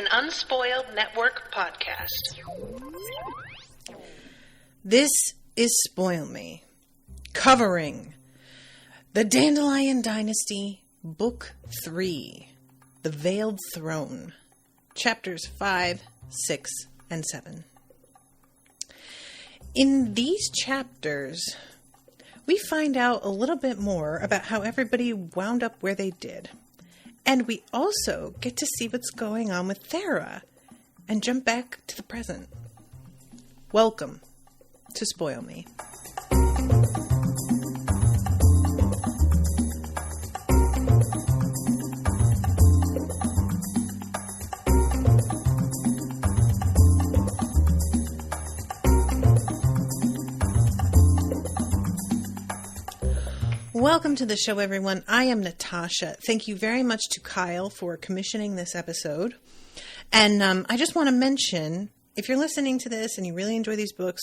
an Unspoiled Network podcast. This is Spoil Me, covering The Dandelion Dynasty, Book 3, The Veiled Throne, Chapters 5, 6, and 7. In these chapters, we find out a little bit more about how everybody wound up where they did. And we also get to see what's going on with Thera and jump back to the present. Welcome to Spoil Me. Welcome to the show, everyone. I am Natasha. Thank you very much to Kyle for commissioning this episode. And I just want to mention, if you're listening to this and you really enjoy these books,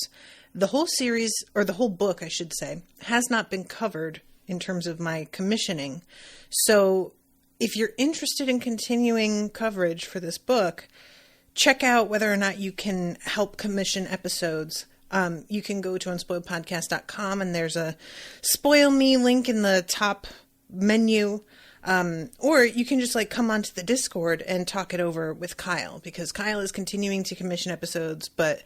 the whole series, or the whole book, I should say, has not been covered in terms of my commissioning. So if you're interested in continuing coverage for this book, check out whether or not you can help commission episodes. You can go to unspoiledpodcast.com and there's a Spoil Me link in the top menu. Or you can just come onto the Discord and talk it over with Kyle, because Kyle is continuing to commission episodes, but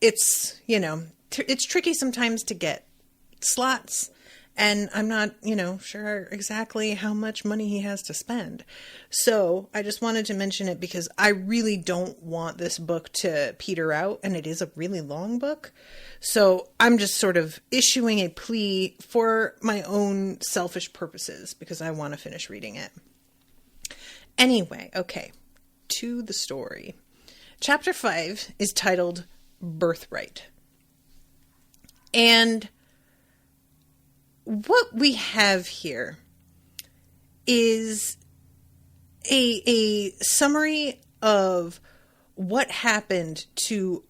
it's, it's tricky sometimes to get slots, and I'm not, sure exactly how much money he has to spend. So I just wanted to mention it because I really don't want this book to peter out, and it is a really long book. So I'm just sort of issuing a plea for my own selfish purposes because I want to finish reading it. Anyway, okay, to the story. Chapter 5 is titled Birthright. And what we have here is a summary of what happened to,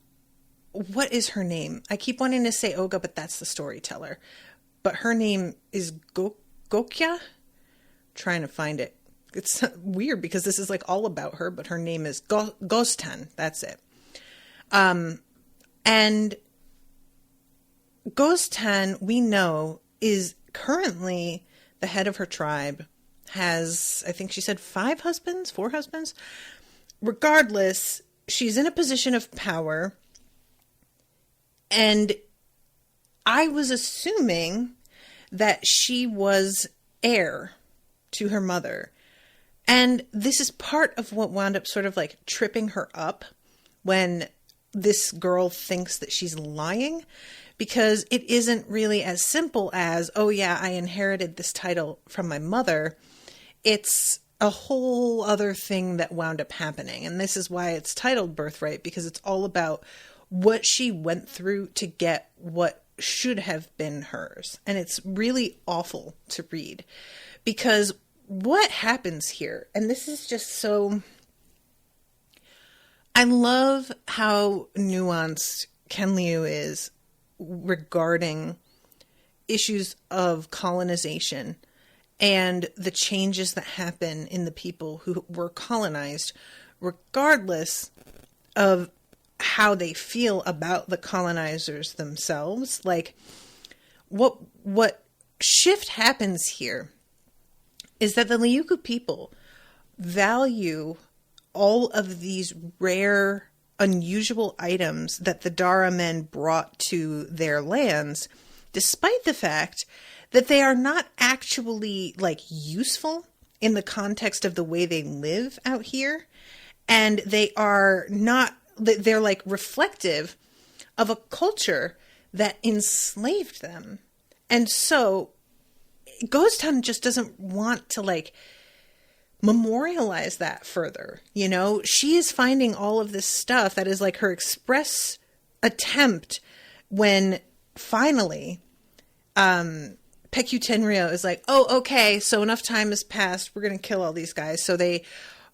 what is her name? I keep wanting to say Olga, but that's the storyteller. But her name is Gokya? Trying to find it. It's weird because this is all about her, but her name is Goztan. That's it. And Goztan, we know, is currently the head of her tribe, has, I think she said 4 husbands. Regardless, she's in a position of power, and I was assuming that she was heir to her mother. And this is part of what wound up sort of tripping her up when this girl thinks that she's lying, because it isn't really as simple as, oh yeah, I inherited this title from my mother. It's a whole other thing that wound up happening. And this is why it's titled Birthright, because it's all about what she went through to get what should have been hers. And it's really awful to read, because what happens here, and this is just so, I love how nuanced Ken Liu is regarding issues of colonization and the changes that happen in the people who were colonized, regardless of how they feel about the colonizers themselves. What shift happens here is that the Liuku people value all of these rare, unusual items that the Dara men brought to their lands, despite the fact that they are not actually useful in the context of the way they live out here. And they are not, they're reflective of a culture that enslaved them. And so Goztan just doesn't want to memorialize that further. She is finding all of this stuff that is her express attempt when finally Peku Tenryo is oh, okay, so enough time has passed. We're going to kill all these guys. So they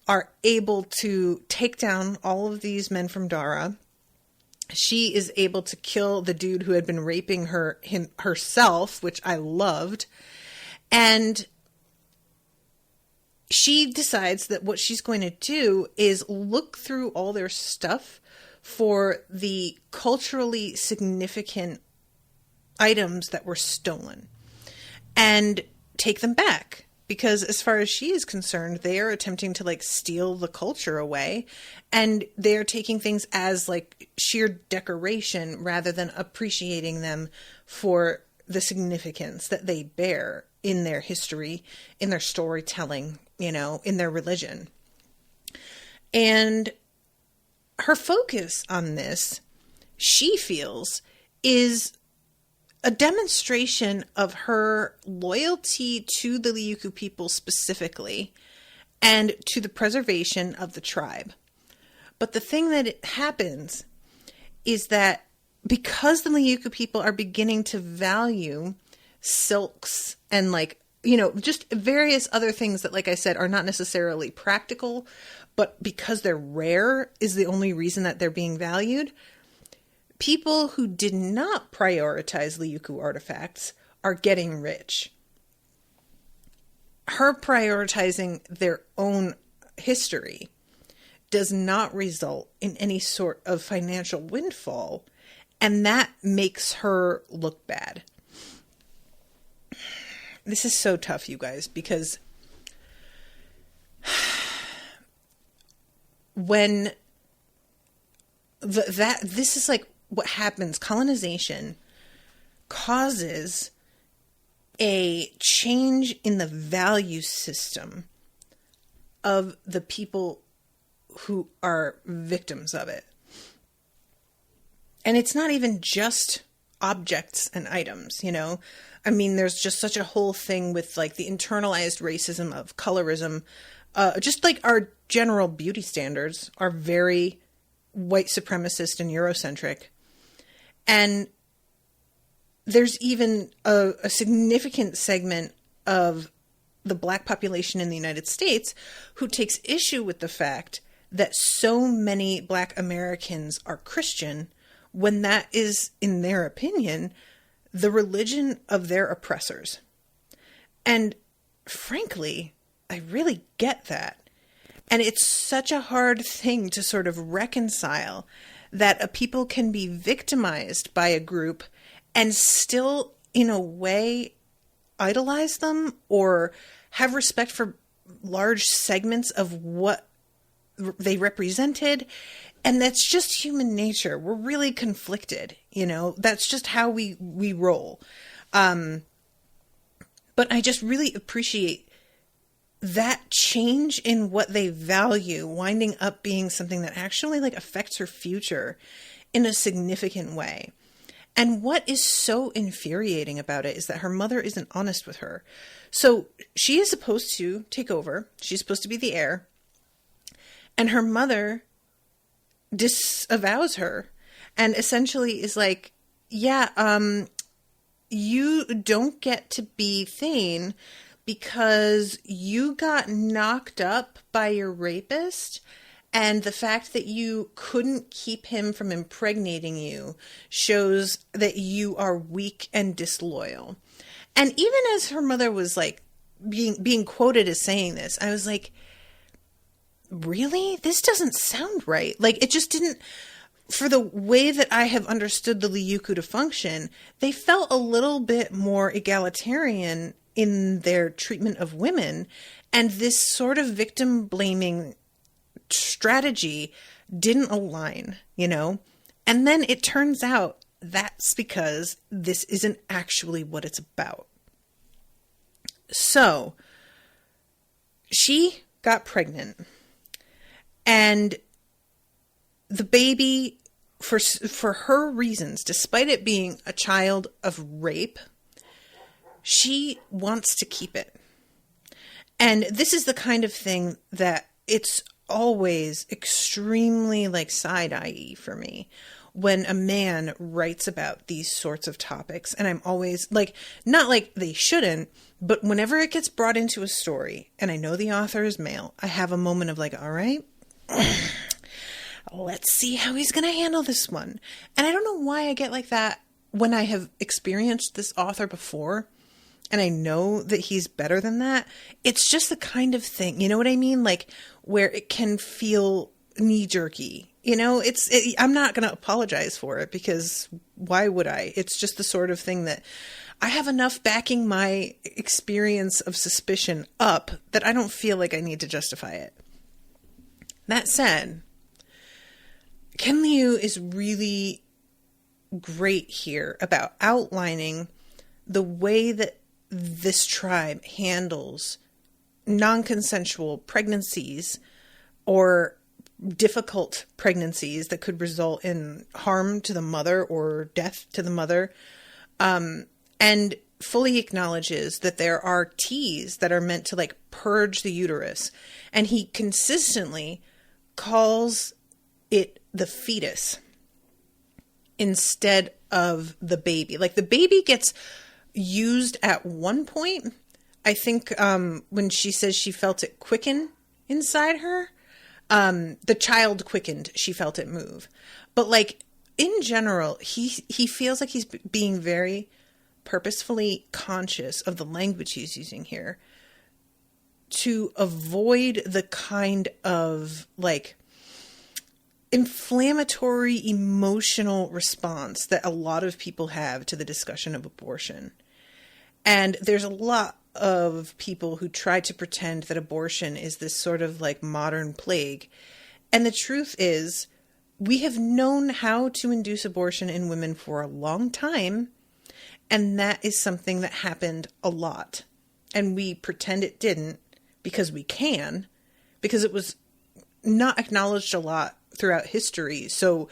are able to take down all of these men from Dara. She is able to kill the dude who had been raping herself, which I loved. And she decides that what she's going to do is look through all their stuff for the culturally significant items that were stolen and take them back. Because as far as she is concerned, they are attempting to like steal the culture away, and they're taking things as like sheer decoration rather than appreciating them for the significance that they bear in their history, in their storytelling, you know, in their religion. And her focus on this, she feels, is a demonstration of her loyalty to the Liuku people specifically and to the preservation of the tribe. But the thing that happens is that because the Liuku people are beginning to value silks and like, you know, just various other things that, like I said, are not necessarily practical, but because they're rare is the only reason that they're being valued. People who did not prioritize Liuku artifacts are getting rich. Her prioritizing their own history does not result in any sort of financial windfall, and that makes her look bad. This is so tough, you guys, because when this is like what happens, colonization causes a change in the value system of the people who are victims of it. And it's not even just objects and items, you know? I mean, there's just such a whole thing with like the internalized racism of colorism. Just like our general beauty standards are very white supremacist and Eurocentric. And there's even a significant segment of the Black population in the United States who takes issue with the fact that so many Black Americans are Christian when that is, in their opinion, the religion of their oppressors. And frankly, I really get that. And it's such a hard thing to sort of reconcile that a people can be victimized by a group and still, in a way, idolize them or have respect for large segments of what they represented. And that's just human nature. We're really conflicted, you know, that's just how we roll. But I just really appreciate that change in what they value winding up being something that actually like affects her future in a significant way. And what is so infuriating about it is that her mother isn't honest with her. So she is supposed to take over. She's supposed to be the heir. And her mother disavows her and essentially is like, yeah, you don't get to be Thane because you got knocked up by your rapist, and the fact that you couldn't keep him from impregnating you shows that you are weak and disloyal. And even as her mother was like being quoted as saying this, I was like, really? This doesn't sound right. Like, it just didn't, for the way that I have understood the Liuku to function, they felt a little bit more egalitarian in their treatment of women, and this sort of victim blaming strategy didn't align, you know? And then it turns out that's because this isn't actually what it's about. So she got pregnant, and the baby, for her reasons, despite it being a child of rape, she wants to keep it. And this is the kind of thing that it's always extremely like side-eye for me when a man writes about these sorts of topics. And I'm always like, not like they shouldn't, but whenever it gets brought into a story and I know the author is male, I have a moment of like, all right, let's see how he's going to handle this one. And I don't know why I get like that when I have experienced this author before. and I know that he's better than that. It's just the kind of thing, you know what I mean? Like, where it can feel knee-jerky. You know, I'm not going to apologize for it, because why would I? It's just the sort of thing that I have enough backing my experience of suspicion up that I don't feel like I need to justify it. That said, Ken Liu is really great here about outlining the way that this tribe handles non-consensual pregnancies or difficult pregnancies that could result in harm to the mother or death to the mother, and fully acknowledges that there are teas that are meant to like purge the uterus. And he consistently calls it the fetus instead of the baby. Like, the baby gets used at one point, I think, when she says she felt it quicken inside her. The child quickened, she felt it move. But like, in general, he feels like he's being very purposefully conscious of the language he's using here to avoid the kind of like inflammatory emotional response that a lot of people have to the discussion of abortion. And there's a lot of people who try to pretend that abortion is this sort of like modern plague. And the truth is, we have known how to induce abortion in women for a long time. And that is something that happened a lot. And we pretend it didn't because we can, because it was not acknowledged a lot throughout history. So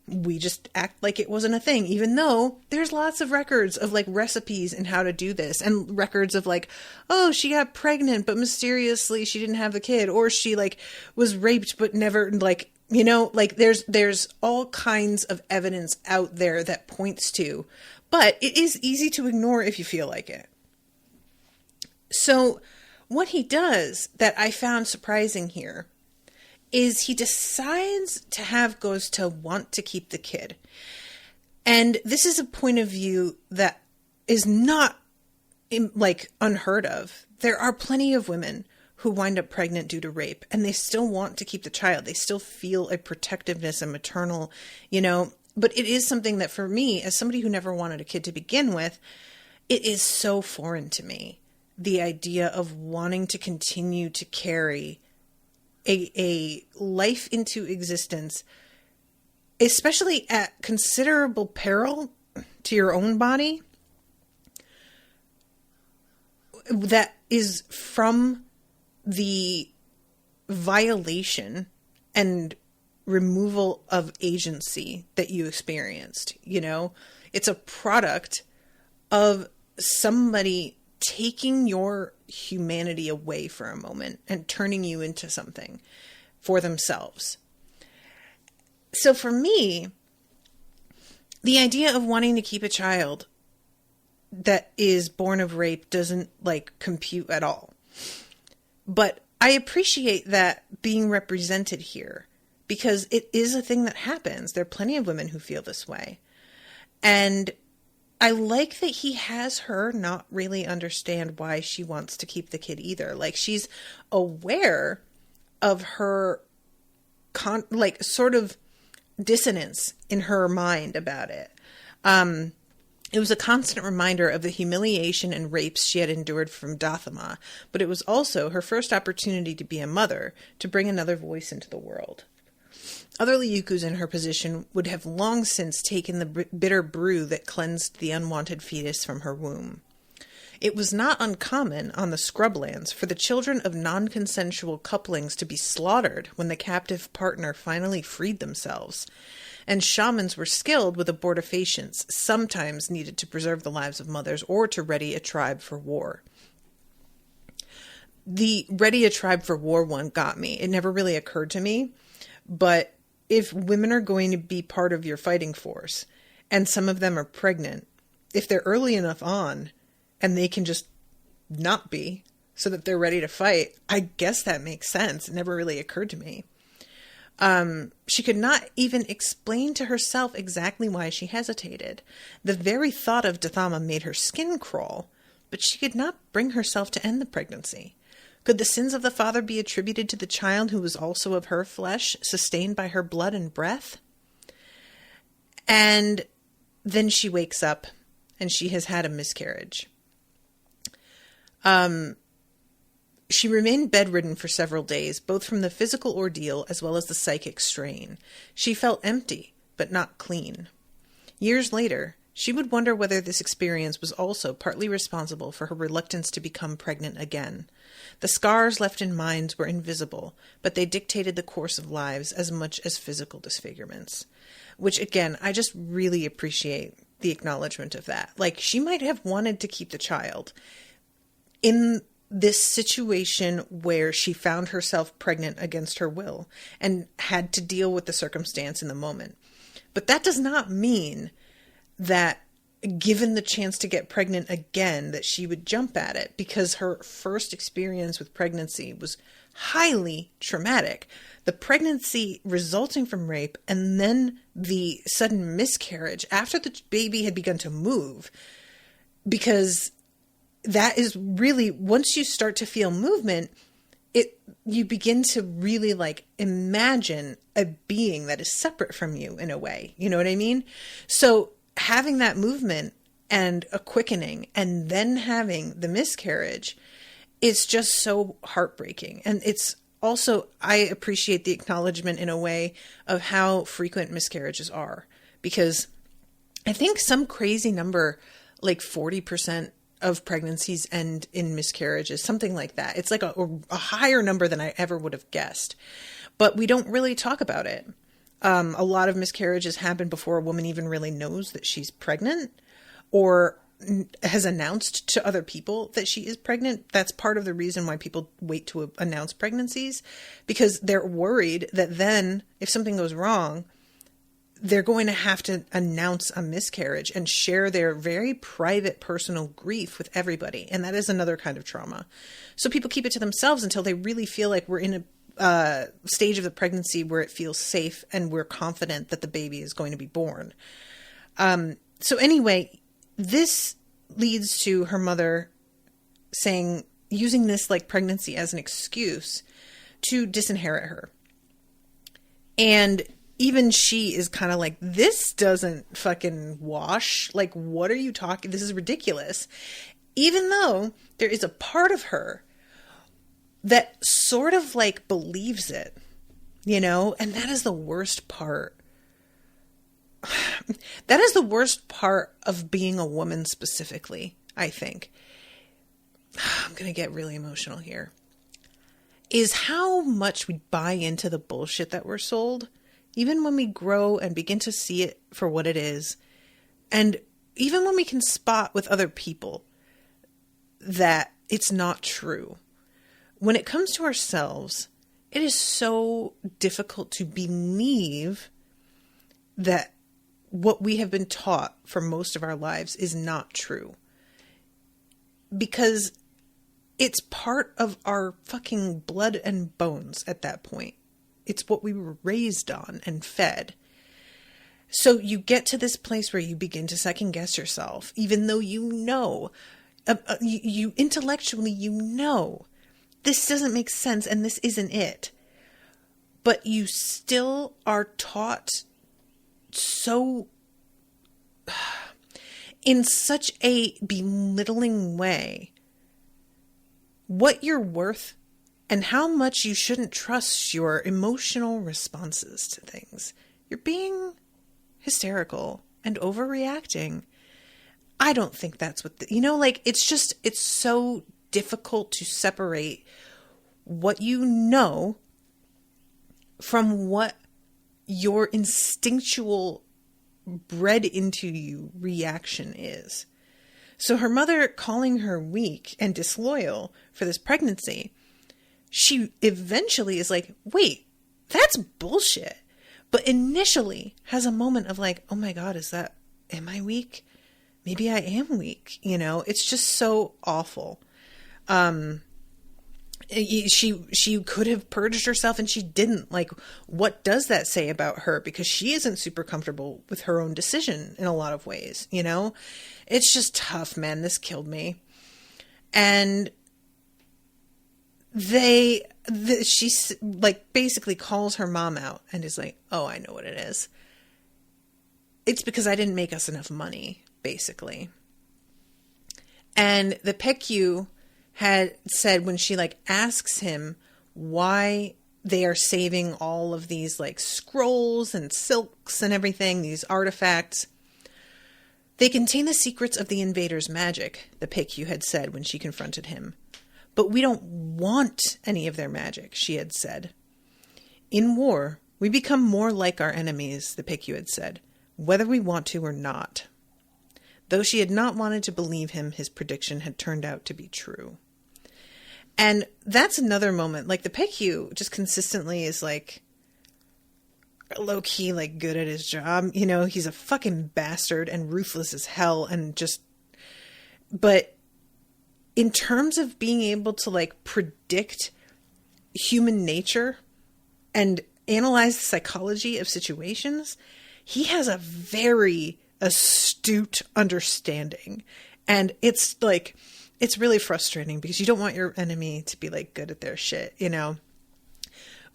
we just act like it wasn't a thing, even though there's lots of records of like recipes and how to do this, and records of like, oh, she got pregnant, but mysteriously she didn't have the kid, or she like was raped, but never, like, you know, like there's all kinds of evidence out there that points to, but it is easy to ignore if you feel like it. So what he does that I found surprising here is he decides to have Goztan want to keep the kid. And this is a point of view that is not like unheard of. There are plenty of women who wind up pregnant due to rape, and they still want to keep the child. They still feel a protectiveness and maternal, you know, but it is something that for me, as somebody who never wanted a kid to begin with, it is so foreign to me. The idea of wanting to continue to carry a life into existence, especially at considerable peril to your own body, that is from the violation and removal of agency that you experienced. You know, it's a product of somebody taking your humanity away for a moment and turning you into something for themselves. So for me, the idea of wanting to keep a child that is born of rape doesn't like compute at all. But I appreciate that being represented here, because it is a thing that happens. There are plenty of women who feel this way. And I like that he has her not really understand why she wants to keep the kid either. Like, she's aware of her sort of dissonance in her mind about it. It was a constant reminder of the humiliation and rapes she had endured from Dathama, but it was also her first opportunity to be a mother, to bring another voice into the world. Other Liukus in her position would have long since taken the bitter brew that cleansed the unwanted fetus from her womb. It was not uncommon on the scrublands for the children of non-consensual couplings to be slaughtered when the captive partner finally freed themselves, and shamans were skilled with abortifacients, sometimes needed to preserve the lives of mothers or to ready a tribe for war. The ready a tribe for war one got me. It never really occurred to me, but if women are going to be part of your fighting force, and some of them are pregnant, if they're early enough on, and they can just not be, so that they're ready to fight, I guess that makes sense. It never really occurred to me. She could not even explain to herself exactly why she hesitated. The very thought of Dathama made her skin crawl, but she could not bring herself to end the pregnancy. Could the sins of the father be attributed to the child who was also of her flesh, sustained by her blood and breath? And then she wakes up and she has had a miscarriage. She remained bedridden for several days, both from the physical ordeal as well as the psychic strain. She felt empty, but not clean. Years later, she would wonder whether this experience was also partly responsible for her reluctance to become pregnant again. The scars left in minds were invisible, but they dictated the course of lives as much as physical disfigurements. Which, again, I just really appreciate the acknowledgement of that. Like, she might have wanted to keep the child. In this situation where she found herself pregnant against her will and had to deal with the circumstance in the moment. But that does not mean that given the chance to get pregnant again, that she would jump at it, because her first experience with pregnancy was highly traumatic. The pregnancy resulting from rape and then the sudden miscarriage after the baby had begun to move, because that is really, once you start to feel movement, you begin to really like imagine a being that is separate from you in a way. You know what I mean? So having that movement and a quickening and then having the miscarriage, it's just so heartbreaking. And it's also, I appreciate the acknowledgement in a way of how frequent miscarriages are, because I think some crazy number, like 40% of pregnancies end in miscarriages, something like that. It's like a higher number than I ever would have guessed, but we don't really talk about it. A lot of miscarriages happen before a woman even really knows that she's pregnant or has announced to other people that she is pregnant. That's part of the reason why people wait to announce pregnancies, because they're worried that then if something goes wrong, they're going to have to announce a miscarriage and share their very private personal grief with everybody. And that is another kind of trauma. So people keep it to themselves until they really feel like we're in a stage of the pregnancy where it feels safe and we're confident that the baby is going to be born. So anyway, this leads to her mother using this like pregnancy as an excuse to disinherit her. And even she is kind of like, this doesn't fucking wash. Like, what are you talking? This is ridiculous. Even though there is a part of her that sort of like believes it, you know, and that is the worst part. That is the worst part of being a woman specifically, I think. I'm going to get really emotional here. Is how much we buy into the bullshit that we're sold, even when we grow and begin to see it for what it is. And even when we can spot with other people that it's not true. When it comes to ourselves, it is so difficult to believe that what we have been taught for most of our lives is not true. Because it's part of our fucking blood and bones at that point. It's what we were raised on and fed. So you get to this place where you begin to second guess yourself, even though you know, you intellectually, you know, this doesn't make sense and this isn't it. But you still are taught so, in such a belittling way, what you're worth and how much you shouldn't trust your emotional responses to things. You're being hysterical and overreacting. I don't think that's what, it's so difficult to separate what you know from what your instinctual bred into you reaction is. So her mother calling her weak and disloyal for this pregnancy, she eventually is like, wait, that's bullshit. But initially has a moment of like, oh my God, am I weak? Maybe I am weak. You know, it's just so awful. She could have purged herself and she didn't. Like, what does that say about her? Because she isn't super comfortable with her own decision in a lot of ways, you know? It's just tough, man. This killed me. And she like basically calls her mom out and is like, oh, I know what it is. It's because I didn't make us enough money, basically. And the PECU had said, when she like asks him why they are saving all of these like scrolls and silks and everything, these artifacts, they contain the secrets of the invaders' magic, the PECU had said when she confronted him. But we don't want any of their magic, she had said. In war, we become more like our enemies, the PECU had said, whether we want to or not. Though she had not wanted to believe him, his prediction had turned out to be true. And that's another moment. Like, the PECU just consistently is like low-key, like, good at his job. You know, he's a fucking bastard and ruthless as hell and just... But in terms of being able to, like, predict human nature and analyze the psychology of situations, he has a very astute understanding. And it's, like, it's really frustrating because you don't want your enemy to be, like, good at their shit, you know?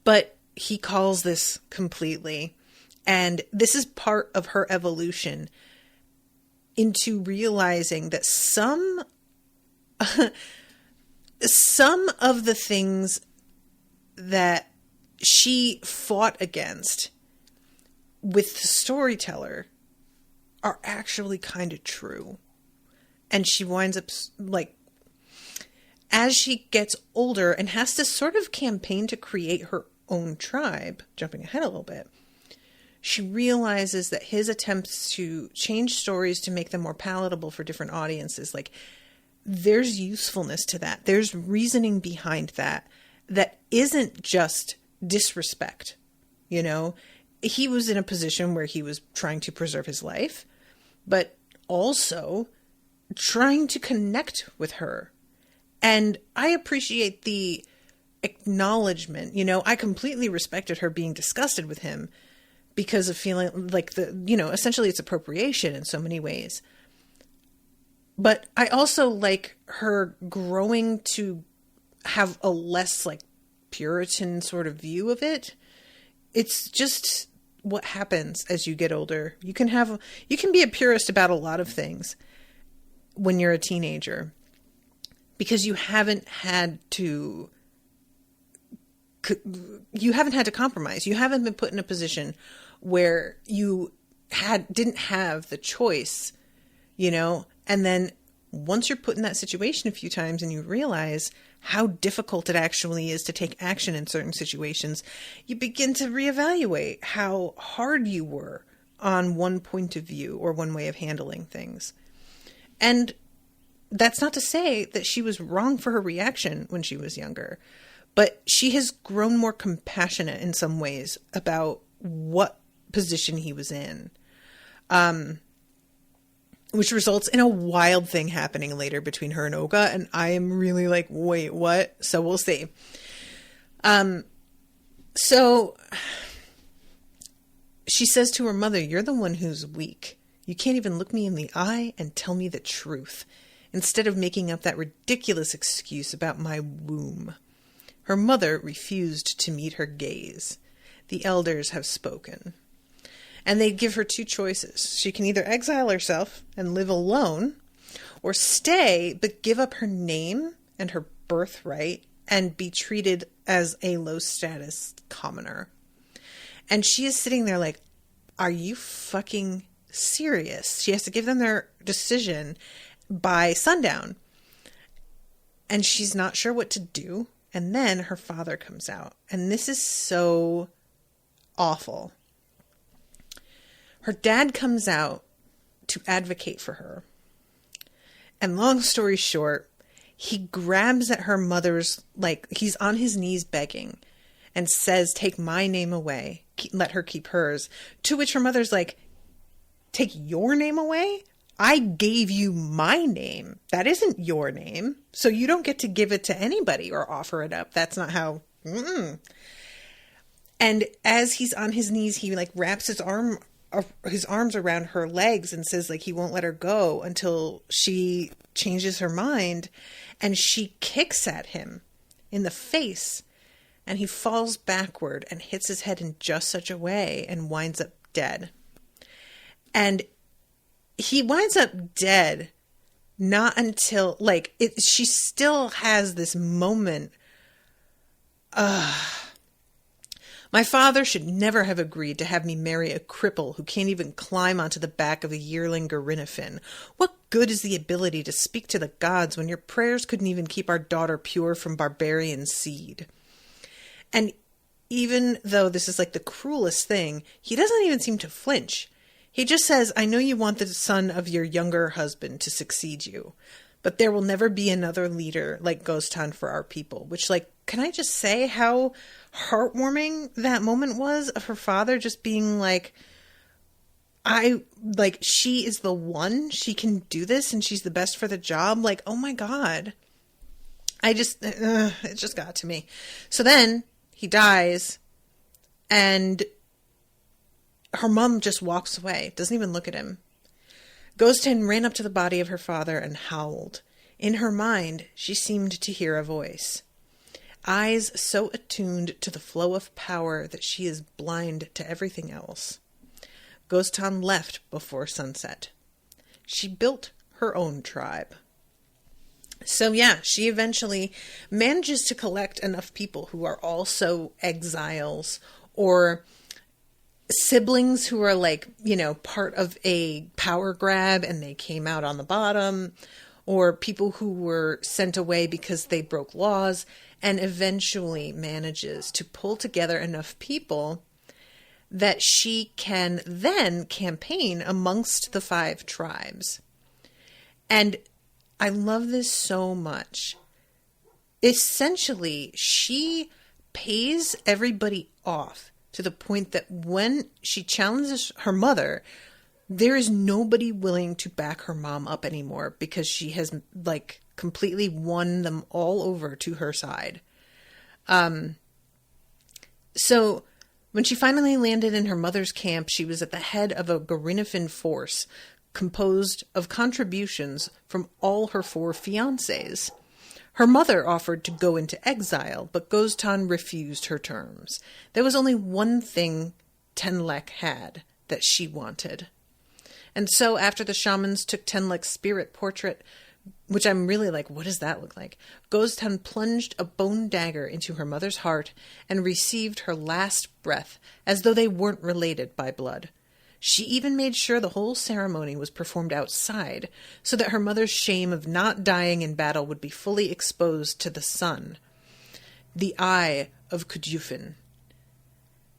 But he calls this completely. And this is part of her evolution into realizing that some of the things that she fought against with the storyteller are actually kind of true. And she winds up, like, as she gets older and has to sort of campaign to create her own tribe, jumping ahead a little bit, she realizes that his attempts to change stories to make them more palatable for different audiences, like, there's usefulness to that. There's reasoning behind that isn't just disrespect. You know, he was in a position where he was trying to preserve his life, but also trying to connect with her. And I appreciate the acknowledgement. You know, I completely respected her being disgusted with him because of feeling like essentially it's appropriation in so many ways. But I also like her growing to have a less like Puritan sort of view of it. It's just what happens as you get older. You can be a purist about a lot of things when you're a teenager because you haven't had to compromise. You haven't been put in a position where you didn't have the choice, you know? And then once you're put in that situation a few times and you realize how difficult it actually is to take action in certain situations, you begin to reevaluate how hard you were on one point of view or one way of handling things. And that's not to say that she was wrong for her reaction when she was younger, but she has grown more compassionate in some ways about what position he was in. Which results in a wild thing happening later between her and Olga. And I am really like, wait, what? So we'll see. So she says to her mother, "You're the one who's weak. You can't even look me in the eye and tell me the truth, instead of making up that ridiculous excuse about my womb." Her mother refused to meet her gaze. The elders have spoken. And they give her two choices. She can either exile herself and live alone, or stay but give up her name and her birthright and be treated as a low-status commoner. And she is sitting there like, are you fucking serious? She has to give them their decision by sundown. And she's not sure what to do. And then her father comes out. And this is so awful. Her dad comes out to advocate for her. And long story short, he grabs at her mother's, like, he's on his knees begging and says, "Take my name away. Let her keep hers." To which her mother's like, "Take your name away? I gave you my name. That isn't your name. So you don't get to give it to anybody or offer it up. That's not how." And as he's on his knees, he like wraps his arm his arms around her legs and says like he won't let her go until she changes her mind, and she kicks at him in the face, and he falls backward and hits his head in just such a way and winds up dead. And he winds up dead not until like she still has this moment. My father should never have agreed to have me marry a cripple who can't even climb onto the back of a yearling Gerinifin. What good is the ability to speak to the gods when your prayers couldn't even keep our daughter pure from barbarian seed? And even though this is like the cruelest thing, he doesn't even seem to flinch. He just says, I know you want the son of your younger husband to succeed you, but there will never be another leader like Goztan for our people. Which, like, can I just say how heartwarming that moment was of her father just being like, she is the one, she can do this and she's the best for the job. Like, oh my God. It just got to me. So then he dies and her mom just walks away, doesn't even look at him. Goztan ran up to the body of her father and howled. In her mind, she seemed to hear a voice. Eyes so attuned to the flow of power that she is blind to everything else. Goztan left before sunset. She built her own tribe. So yeah, she eventually manages to collect enough people who are also exiles or siblings who are like, part of a power grab and they came out on the bottom, or people who were sent away because they broke laws, and eventually manages to pull together enough people that she can then campaign amongst the 5 tribes. And I love this so much. Essentially, she pays everybody off to the point that when she challenges her mother, there is nobody willing to back her mom up anymore because she has like completely won them all over to her side. So when she finally landed in her mother's camp, she was at the head of a Gerinifin force composed of contributions from all her 4 fiancés. Her mother offered to go into exile, but Goztan refused her terms. There was only one thing Tenlek had that she wanted. And so after the shamans took Tenlek's spirit portrait, which I'm really like, what does that look like? Goztan plunged a bone dagger into her mother's heart and received her last breath as though they weren't related by blood. She even made sure the whole ceremony was performed outside, so that her mother's shame of not dying in battle would be fully exposed to the sun, the eye of Kudjufin.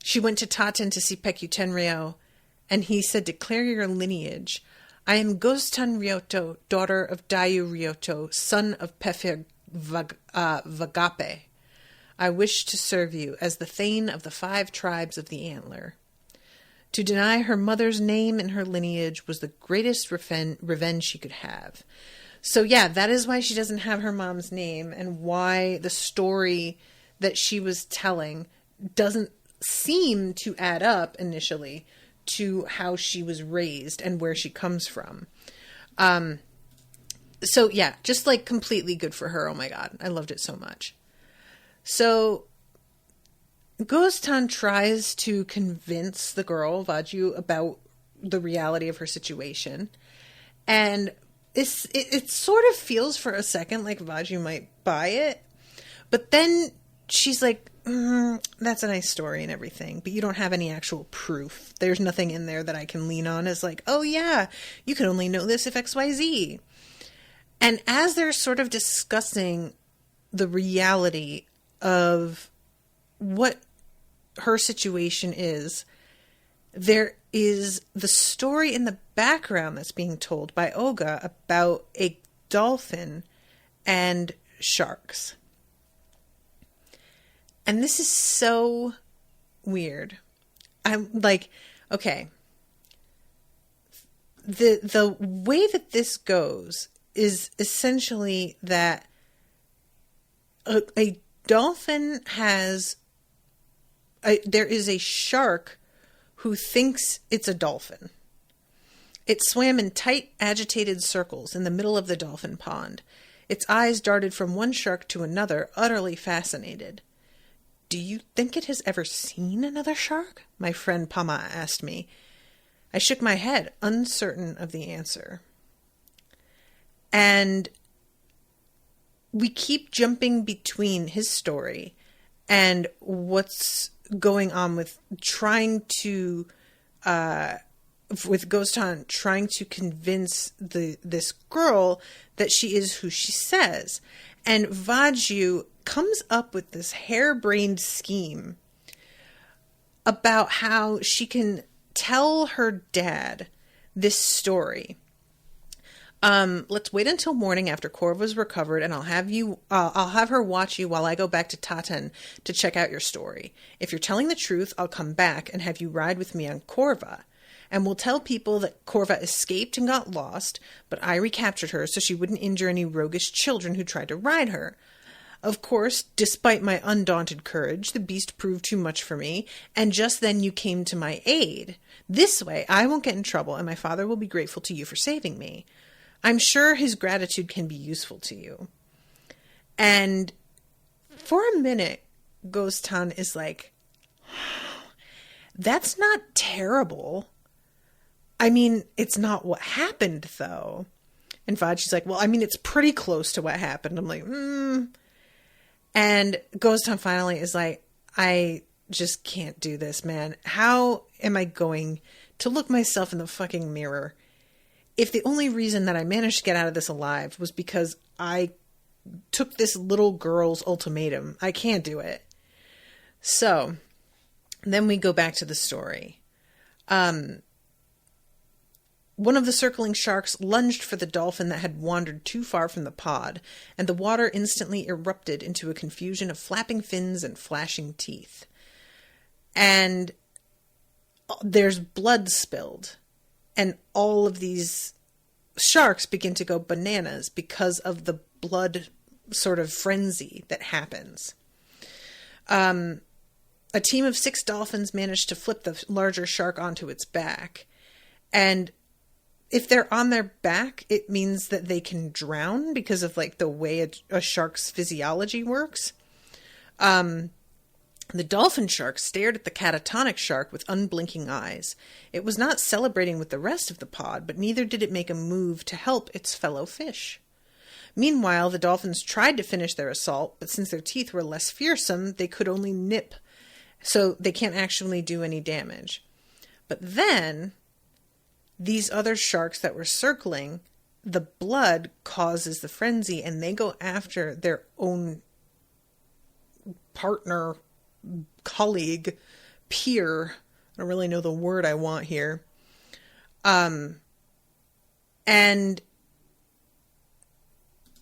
She went to Taten to see Pekutenrio, and he said, declare your lineage. I am Goztan Ryoto, daughter of Dayu Ryoto, son of Pefir Vagape. I wish to serve you as the Thane of the 5 tribes of the Antler. To deny her mother's name and her lineage was the greatest revenge she could have. So yeah, that is why she doesn't have her mom's name, and why the story that she was telling doesn't seem to add up initially to how she was raised and where she comes from. So yeah, just like completely good for her. Oh my God, I loved it so much. So Goztan tries to convince the girl, Vaju, about the reality of her situation. And it sort of feels for a second like Vaju might buy it. But then she's like, that's a nice story and everything, but you don't have any actual proof. There's nothing in there that I can lean on as like, oh yeah, you can only know this if XYZ. And as they're sort of discussing the reality of what her situation is, there is the story in the background that's being told by Olga about a dolphin and sharks. And this is so weird. I'm like, okay. The way that this goes is essentially that a dolphin has there is a shark who thinks it's a dolphin. It swam in tight, agitated circles in the middle of the dolphin pond. Its eyes darted from one shark to another, utterly fascinated. "Do you think it has ever seen another shark?" my friend Pama asked me. I shook my head, uncertain of the answer. And we keep jumping between his story and what's going on with Goztan trying to convince this girl that she is who she says. And Vaju comes up with this harebrained scheme about how she can tell her dad this story. Let's wait until morning after Korva's recovered, and I'll have her watch you while I go back to Tatan to check out your story. If you're telling the truth, I'll come back and have you ride with me on Korva. And we'll tell people that Korva escaped and got lost, but I recaptured her so she wouldn't injure any roguish children who tried to ride her. Of course, despite my undaunted courage, the beast proved too much for me, and just then you came to my aid. This way, I won't get in trouble, and my father will be grateful to you for saving me. I'm sure his gratitude can be useful to you. And for a minute, Goztan is like, that's not terrible. I mean, it's not what happened, though. And Vaji's like, well, I mean, it's pretty close to what happened. I'm like, And Goztan finally is like, I just can't do this, man. How am I going to look myself in the fucking mirror if the only reason that I managed to get out of this alive was because I took this little girl's ultimatum? I can't do it. So then we go back to the story. One of the circling sharks lunged for the dolphin that had wandered too far from the pod, and the water instantly erupted into a confusion of flapping fins and flashing teeth. And there's blood spilled, and all of these sharks begin to go bananas because of the blood sort of frenzy that happens. A team of 6 dolphins managed to flip the larger shark onto its back, and if they're on their back, it means that they can drown because of like the way a shark's physiology works. The dolphin shark stared at the catatonic shark with unblinking eyes. It was not celebrating with the rest of the pod, but neither did it make a move to help its fellow fish. Meanwhile, the dolphins tried to finish their assault, but since their teeth were less fearsome, they could only nip, so they can't actually do any damage. But then these other sharks that were circling, the blood causes the frenzy, and they go after their own partner, colleague, peer. I don't really know the word I want here. And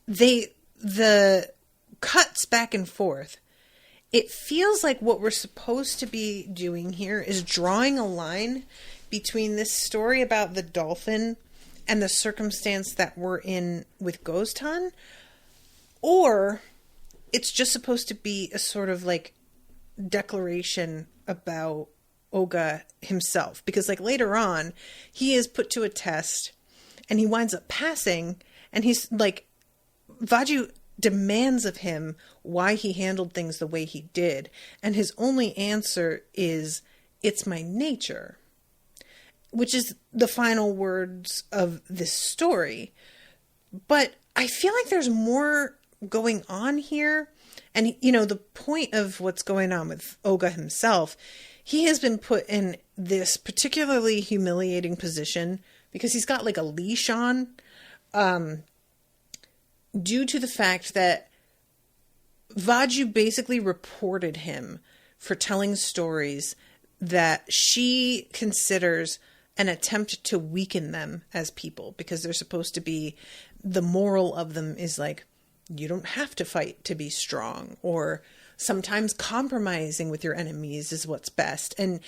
the cuts back and forth. It feels like what we're supposed to be doing here is drawing a line between this story about the dolphin and the circumstance that we're in with Goztan, or it's just supposed to be a sort of like declaration about Oga himself, because like later on he is put to a test and he winds up passing, and he's like, Vaju demands of him why he handled things the way he did, and his only answer is, "It's my nature," which is the final words of this story. But I feel like there's more going on here. And, you know, the point of what's going on with Oga himself, he has been put in this particularly humiliating position because he's got like a leash on, due to the fact that Vaju basically reported him for telling stories that she considers an attempt to weaken them as people, because they're supposed to be, the moral of them is like, you don't have to fight to be strong, or sometimes compromising with your enemies is what's best. And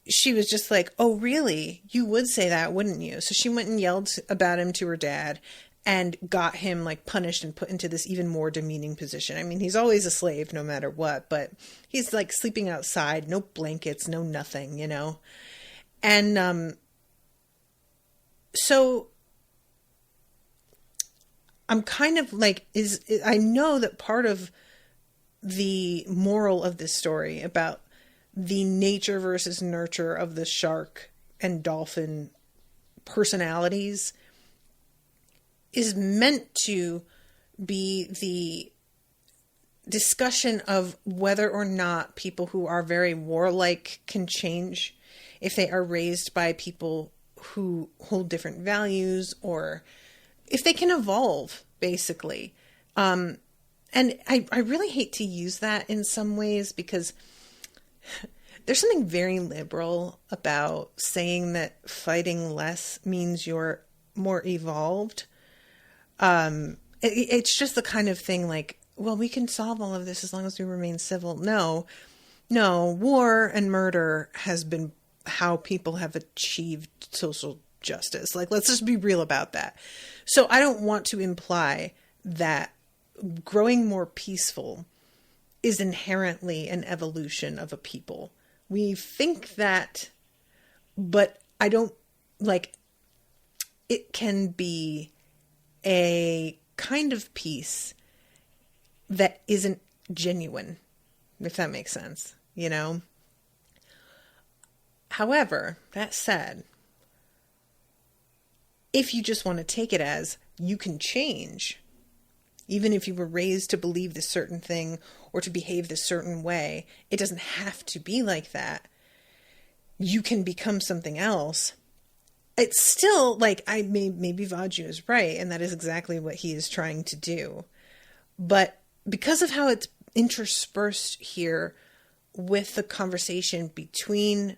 she was just like, oh, really? You would say that, wouldn't you? So she went and yelled about him to her dad and got him like punished and put into this even more demeaning position. I mean, he's always a slave no matter what, but he's like sleeping outside, no blankets, no nothing, you know? And so I'm kind of like, I know that part of the moral of this story about the nature versus nurture of the shark and dolphin personalities is meant to be the discussion of whether or not people who are very warlike can change if they are raised by people who hold different values, or if they can evolve, basically. And I really hate to use that in some ways, because there's something very liberal about saying that fighting less means you're more evolved. It's just the kind of thing like, well, we can solve all of this as long as we remain civil. No, war and murder has been how people have achieved social justice. Like, let's just be real about that. So I don't want to imply that growing more peaceful is inherently an evolution of a people. We think that, but I don't, like, it can be a kind of peace that isn't genuine, if that makes sense, you know? However, that said, if you just want to take it as you can change, even if you were raised to believe this certain thing or to behave this certain way, it doesn't have to be like that. You can become something else. It's still like, maybe Vaju is right, and that is exactly what he is trying to do. But because of how it's interspersed here with the conversation between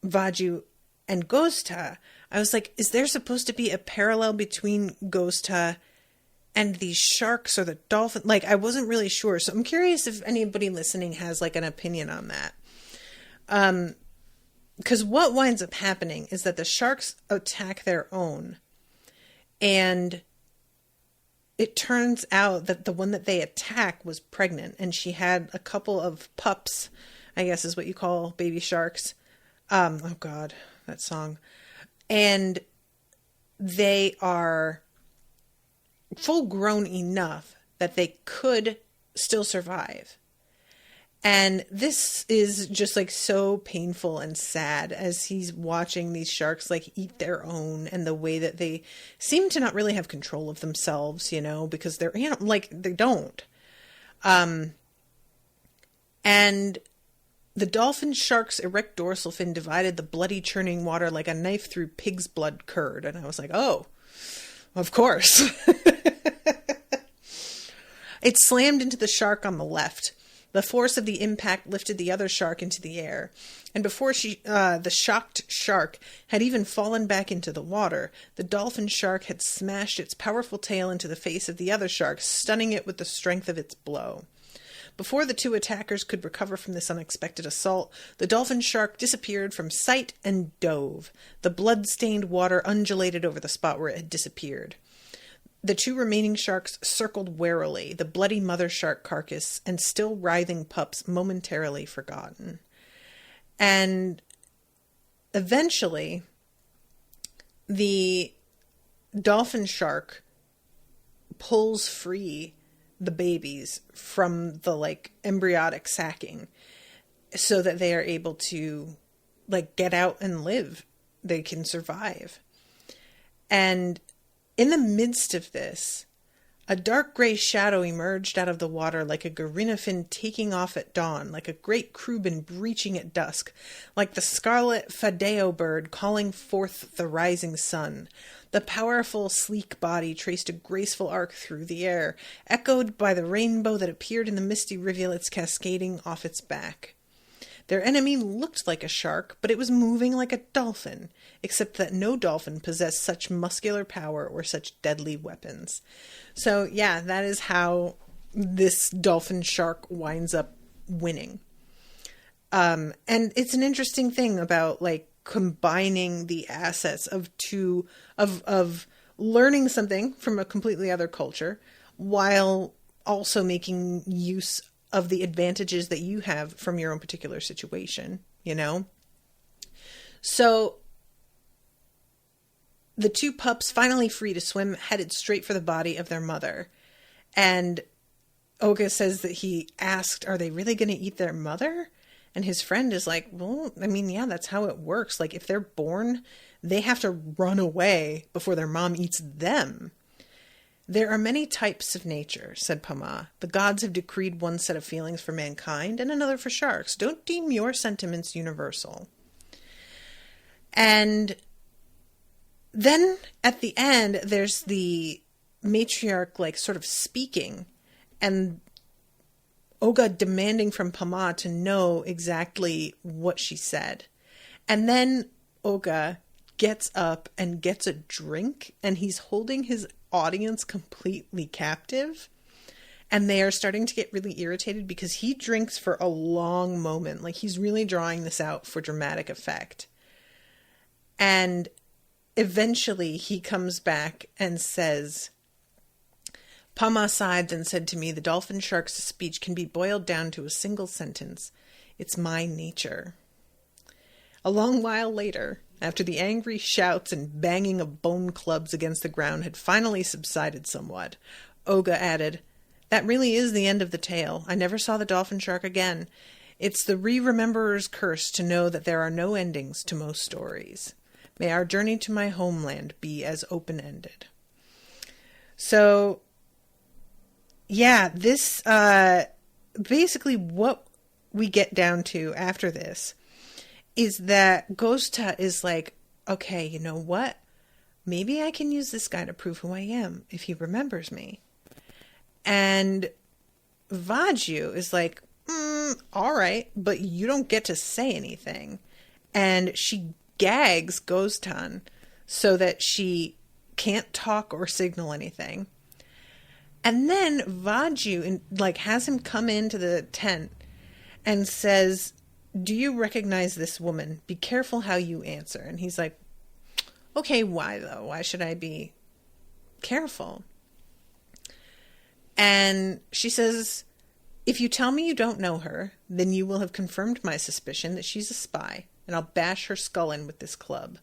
Vaju and Goztan, I was like, is there supposed to be a parallel between Goztan and these sharks or the dolphin? Like, I wasn't really sure. So I'm curious if anybody listening has like an opinion on that. Because what winds up happening is that the sharks attack their own, and it turns out that the one that they attack was pregnant, and she had a couple of pups, I guess is what you call baby sharks. Oh God, that song. And they are full grown enough that they could still survive. And this is just like so painful and sad as he's watching these sharks like eat their own, and the way that they seem to not really have control of themselves, you know, because they're, you know, like they don't. And the dolphin shark's erect dorsal fin divided the bloody churning water like a knife through pig's blood curd. And I was like, oh, of course. It slammed into the shark on the left. The force of the impact lifted the other shark into the air, and before the shocked shark had even fallen back into the water, the dolphin shark had smashed its powerful tail into the face of the other shark, stunning it with the strength of its blow. Before the two attackers could recover from this unexpected assault, the dolphin shark disappeared from sight and dove. The blood-stained water undulated over the spot where it had disappeared. The two remaining sharks circled warily, the bloody mother shark carcass and still writhing pups momentarily forgotten. And eventually, the dolphin shark pulls free the babies from the like embryonic sacking so that they are able to like get out and live. They can survive. And in the midst of this, a dark gray shadow emerged out of the water like a garrinafin taking off at dawn, like a great crubin breaching at dusk, like the scarlet fadeo bird calling forth the rising sun. The powerful, sleek body traced a graceful arc through the air, echoed by the rainbow that appeared in the misty rivulets cascading off its back. Their enemy looked like a shark, but it was moving like a dolphin, except that no dolphin possessed such muscular power or such deadly weapons. So, yeah, that is how this dolphin shark winds up winning. And it's an interesting thing about, like, combining the assets of learning something from a completely other culture while also making use of the advantages that you have from your own particular situation, you know? So the two pups, finally free to swim, headed straight for the body of their mother. And Oga says that he asked, are they really going to eat their mother? And his friend is like, well, I mean, yeah, that's how it works. Like, if they're born, they have to run away before their mom eats them. There are many types of nature, said Pama. The gods have decreed one set of feelings for mankind and another for sharks. Don't deem your sentiments universal. And then at the end, there's the matriarch, like, sort of speaking, and Oga demanding from Pama to know exactly what she said. And then Oga gets up and gets a drink, and he's holding his audience completely captive. And they are starting to get really irritated because he drinks for a long moment. Like, he's really drawing this out for dramatic effect. And eventually he comes back and says, Pama sighed and said to me, the dolphin shark's speech can be boiled down to a single sentence. It's my nature. A long while later, after the angry shouts and banging of bone clubs against the ground had finally subsided somewhat, Oga added, that really is the end of the tale. I never saw the dolphin shark again. It's the re-rememberer's curse to know that there are no endings to most stories. May our journey to my homeland be as open-ended. So, yeah, this, basically what we get down to after this is that Goztan is like, okay, you know what? Maybe I can use this guy to prove who I am if he remembers me. And Vaju is like, all right, but you don't get to say anything. And she gags Goztan so that she can't talk or signal anything. And then Vaju, like, has him come into the tent and says, do you recognize this woman? Be careful how you answer. And he's like, okay, why though? Why should I be careful? And she says, if you tell me you don't know her, then you will have confirmed my suspicion that she's a spy, and I'll bash her skull in with this club.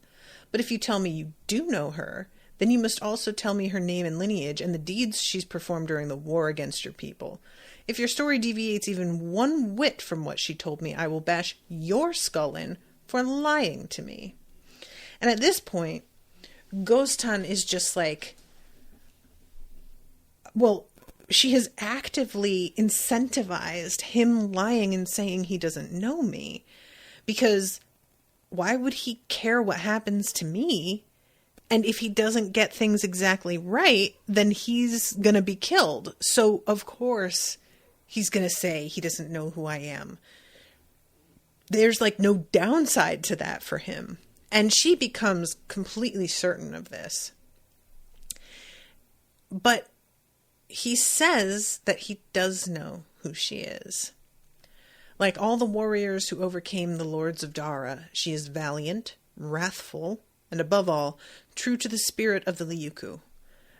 But if you tell me you do know her, then you must also tell me her name and lineage and the deeds she's performed during the war against your people. If your story deviates even one whit from what she told me, I will bash your skull in for lying to me. And at this point, Goztan is just like, well, she has actively incentivized him lying and saying he doesn't know me. Because why would he care what happens to me? And if he doesn't get things exactly right, then he's going to be killed. So, of course, he's going to say he doesn't know who I am. There's, like, no downside to that for him. And she becomes completely certain of this. But he says that he does know who she is. Like all the warriors who overcame the lords of Thera, she is valiant, wrathful, and above all, true to the spirit of the Liuku.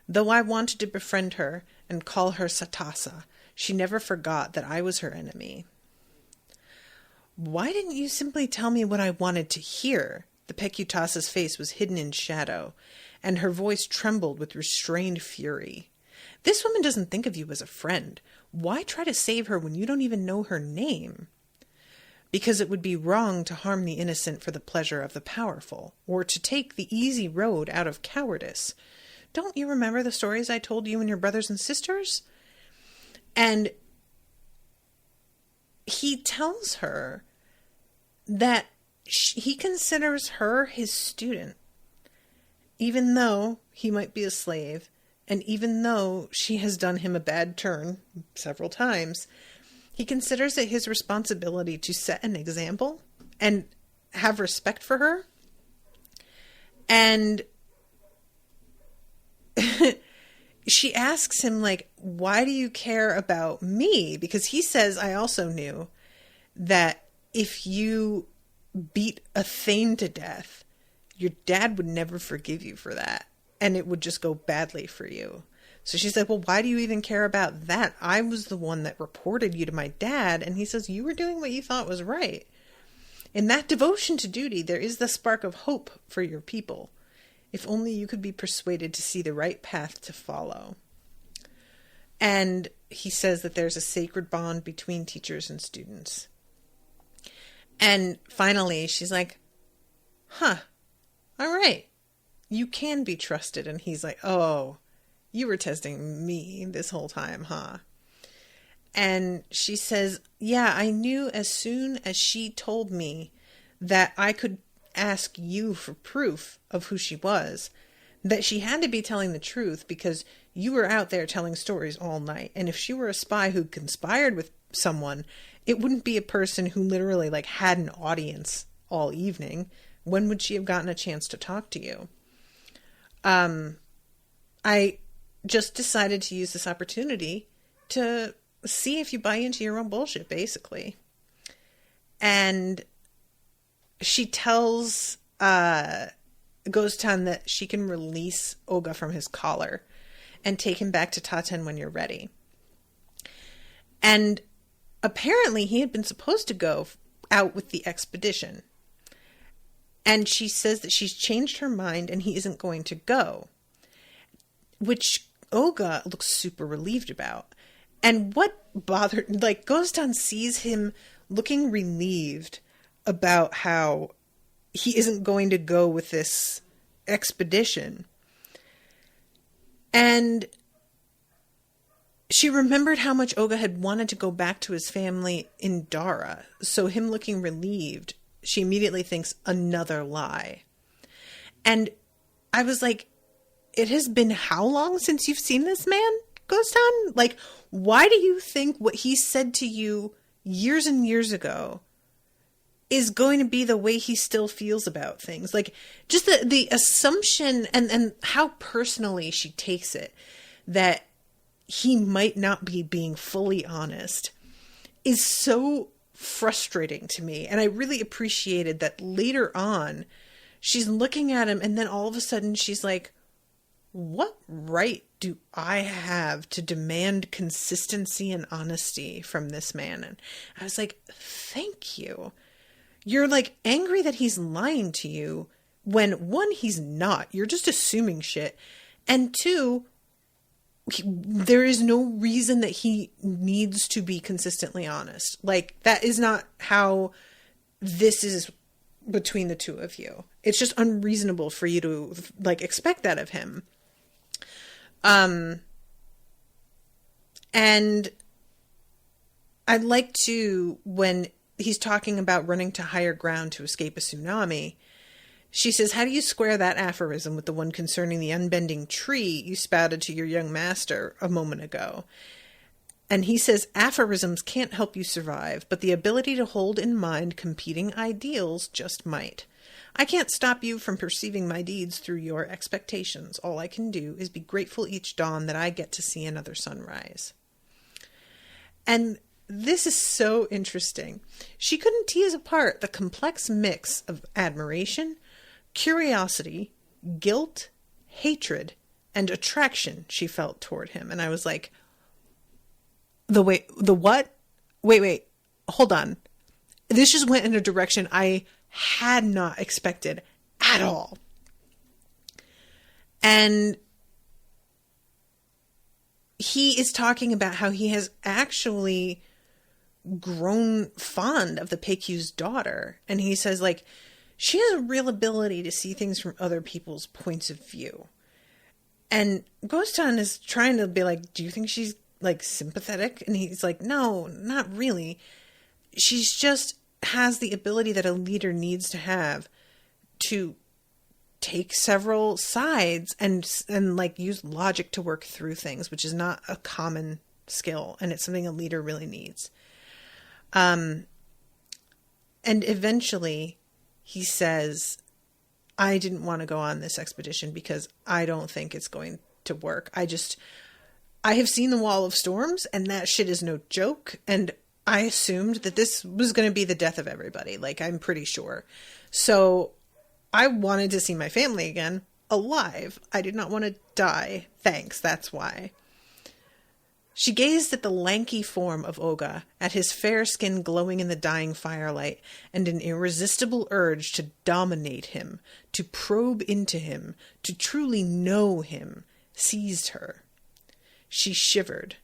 Though I wanted to befriend her and call her Satasa, she never forgot that I was her enemy. Why didn't you simply tell me what I wanted to hear? The Pecutasa's face was hidden in shadow, and her voice trembled with restrained fury. This woman doesn't think of you as a friend. Why try to save her when you don't even know her name? Because it would be wrong to harm the innocent for the pleasure of the powerful, or to take the easy road out of cowardice. Don't you remember the stories I told you and your brothers and sisters? And he tells her that he considers her his student, even though he might be a slave, and even though she has done him a bad turn several times. He considers it his responsibility to set an example and have respect for her. And she asks him, like, why do you care about me? Because he says, I also knew that if you beat a Thane to death, your dad would never forgive you for that. And it would just go badly for you. So she's like, well, why do you even care about that? I was the one that reported you to my dad. And he says, you were doing what you thought was right. In that devotion to duty, there is the spark of hope for your people. If only you could be persuaded to see the right path to follow. And he says that there's a sacred bond between teachers and students. And finally, she's like, all right, you can be trusted. And he's like, oh, you were testing me this whole time, huh? And she says, yeah, I knew as soon as she told me that I could ask you for proof of who she was, that she had to be telling the truth, because you were out there telling stories all night. And if she were a spy who conspired with someone, it wouldn't be a person who literally like had an audience all evening. When would she have gotten a chance to talk to you? I just decided to use this opportunity to see if you buy into your own bullshit, basically. And she tells Goztan that she can release Olga from his collar and take him back to Taten when you're ready. And apparently he had been supposed to go out with the expedition. And she says that she's changed her mind and he isn't going to go, which Olga looks super relieved about. And what bothered, like, Goztan sees him looking relieved about how he isn't going to go with this expedition. And she remembered how much Olga had wanted to go back to his family in Dara. So him looking relieved, she immediately thinks another lie. And I was like, it has been how long since you've seen this man, Goztan? Like, why do you think what he said to you years and years ago is going to be the way he still feels about things? Like, just the assumption and how personally she takes it that he might not be being fully honest is so frustrating to me. And I really appreciated that later on she's looking at him and then all of a sudden she's like, what right do I have to demand consistency and honesty from this man? And I was like, thank you. You're like angry that he's lying to you when, one, he's not. You're just assuming shit. And two, there is no reason that he needs to be consistently honest. Like, that is not how this is between the two of you. It's just unreasonable for you to like expect that of him. And I'd like to, when he's talking about running to higher ground to escape a tsunami, she says, how do you square that aphorism with the one concerning the unbending tree you spouted to your young master a moment ago? And he says, aphorisms can't help you survive, but the ability to hold in mind competing ideals just might. I can't stop you from perceiving my deeds through your expectations. All I can do is be grateful each dawn that I get to see another sunrise. And this is so interesting. She couldn't tease apart the complex mix of admiration, curiosity, guilt, hatred, and attraction she felt toward him. And I was like, the what? Wait, hold on. This just went in a direction I had not expected at all. And he is talking about how he has actually grown fond of the Peikyu's daughter. And he says, like, she has a real ability to see things from other people's points of view. And Goztan is trying to be like, do you think she's like sympathetic? And he's like, no, not really. She's just has the ability that a leader needs to have to take several sides and like use logic to work through things, which is not a common skill. And it's something a leader really needs. And eventually he says, I didn't want to go on this expedition because I don't think it's going to work. I have seen the Wall of Storms and that shit is no joke. And I assumed that this was going to be the death of everybody. Like, I'm pretty sure. So I wanted to see my family again alive. I did not want to die. Thanks. That's why. She gazed at the lanky form of Olga, at his fair skin glowing in the dying firelight, and an irresistible urge to dominate him, to probe into him, to truly know him, seized her. She shivered.